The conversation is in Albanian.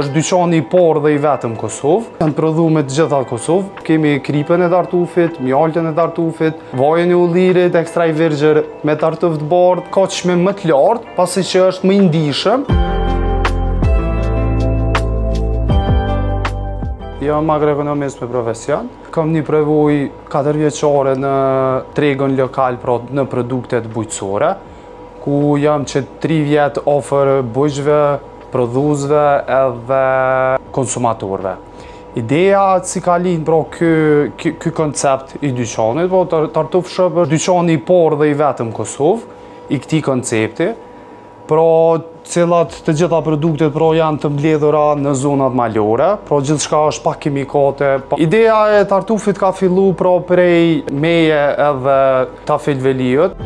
Është dyqani i parë dhe i vetëm Kosovë. Janë prodhu me të gjitha Kosovë. Kemi kripën e tartufit, mjaltën e tartufit, vajën e ullirit, ekstra i virgjër me tartuf të bardhë, ka çmim më të lartë, pasi që është më i ndihshëm. Jam agroekonomist me profesion. Kam një prevojë 4 vjeçare në tregun lokal, pra në produktet bujqësore, ku jam që 3 vjet ofër bujqëve, prodhuesve edhe konsumatorëve. Ideja si ka lind pra ky koncept i dyqanit, po Tartuf Shop është dyqani i parë dhe i vetëm Kosovë i këtij koncepti. Pra, të gjitha produktet janë të mbledhura në zonat malore, pra gjithçka është pa kimikate. Ideja e Tartufit ka fillu prej meje edhe tafel veliut.